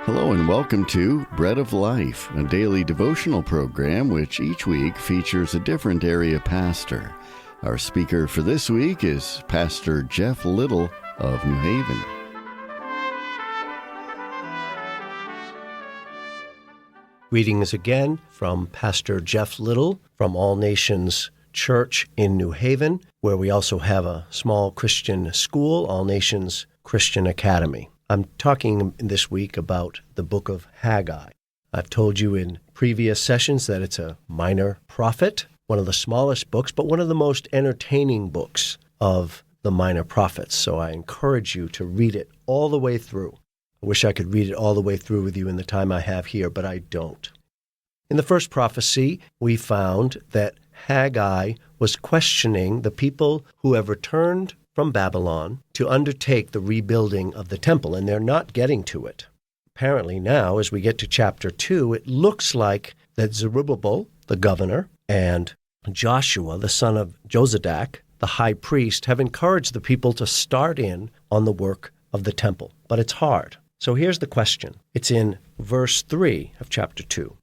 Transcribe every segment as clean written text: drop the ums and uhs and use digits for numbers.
Hello and welcome to Bread of Life, a daily devotional program which each week features a different area pastor. Our speaker for this week is Pastor Geoff Little of New Haven. Greetings again from Pastor Geoff Little from All Nations Church in New Haven, where we also have a small Christian school, All Nations Christian Academy. I'm talking this week about the book of Haggai. I've told you in previous sessions that it's a minor prophet, one of the smallest books, but one of the most entertaining books of the minor prophets. So I encourage you to read it all the way through. I wish I could read it all the way through with you in the time I have here, but I don't. In the first prophecy, we found that Haggai was questioning the people who have returned from Babylon to undertake the rebuilding of the temple, and they're not getting to it. Apparently now, as we get to chapter 2, it looks like that Zerubbabel, the governor, and Joshua, the son of Jozadak, the high priest, have encouraged the people to start in on the work of the temple. But it's hard. So here's the question. It's in verse 3 of chapter 2.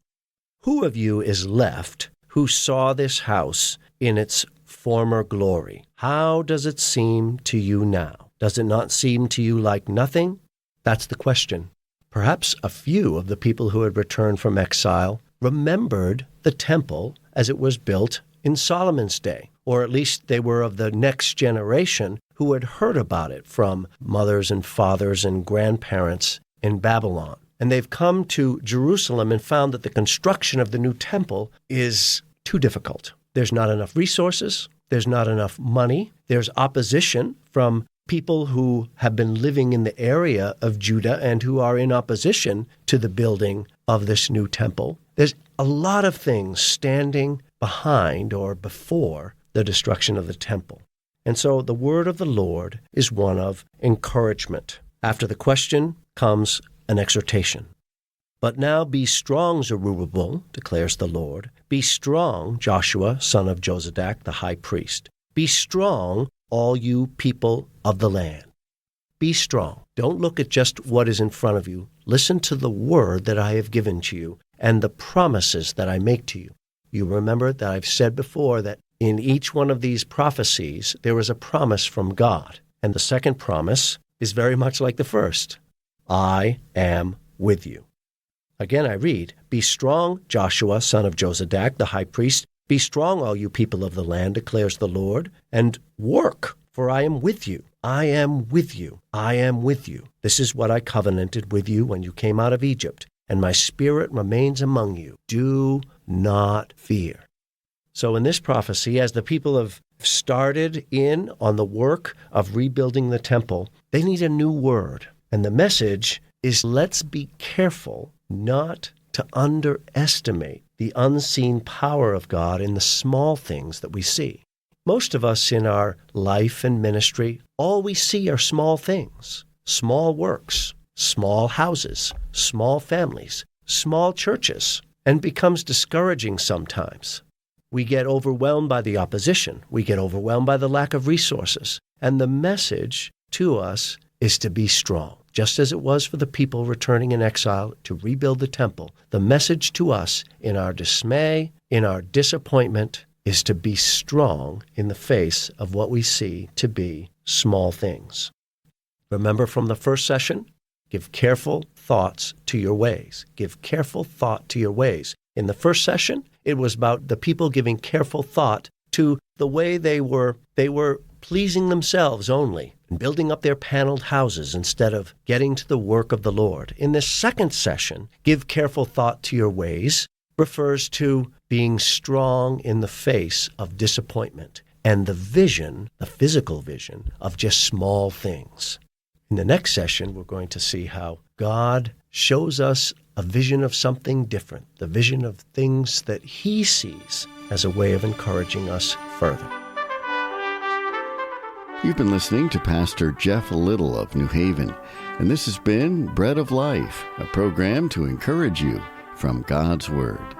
Who of you is left who saw this house in its former glory? How does it seem to you now? Does it not seem to you like nothing? That's the question. Perhaps a few of the people who had returned from exile remembered the temple as it was built in Solomon's day, or at least they were of the next generation who had heard about it from mothers and fathers and grandparents in Babylon. And they've come to Jerusalem and found that the construction of the new temple is too difficult. There's not enough resources. There's not enough money. There's opposition from people who have been living in the area of Judah and who are in opposition to the building of this new temple. There's a lot of things standing behind or before the destruction of the temple. And so the word of the Lord is one of encouragement. After the question comes an exhortation. But now be strong, Zerubbabel, declares the Lord. Be strong, Joshua, son of Jozadak, the high priest. Be strong, all you people of the land. Be strong. Don't look at just what is in front of you. Listen to the word that I have given to you and the promises that I make to you. You remember that I've said before that in each one of these prophecies, there is a promise from God. And the second promise is very much like the first. I am with you. Again, I read, Be strong, Joshua, son of Jozadak, the high priest. Be strong, all you people of the land, declares the Lord, and work, for I am with you. I am with you. I am with you. This is what I covenanted with you when you came out of Egypt, and my spirit remains among you. Do not fear. So in this prophecy, as the people have started in on the work of rebuilding the temple, they need a new word. And the message is, let's be careful not to underestimate the unseen power of God in the small things that we see. Most of us in our life and ministry, all we see are small things, small works, small houses, small families, small churches, and it becomes discouraging sometimes. We get overwhelmed by the opposition. We get overwhelmed by the lack of resources. And the message to us is to be strong. Just as it was for the people returning in exile to rebuild the temple, the message to us in our dismay, in our disappointment, is to be strong in the face of what we see to be small things. Remember from the first session, give careful thoughts to your ways. Give careful thought to your ways. In the first session, it was about the people giving careful thought to the way they were pleasing themselves only and building up their paneled houses instead of getting to the work of the Lord. In this second session, give careful thought to your ways refers to being strong in the face of disappointment and the vision, the physical vision, of just small things. In the next session, we're going to see how God shows us a vision of something different, the vision of things that He sees as a way of encouraging us further. You've been listening to Pastor Geoff Little of New Haven, and this has been Bread of Life, a program to encourage you from God's Word.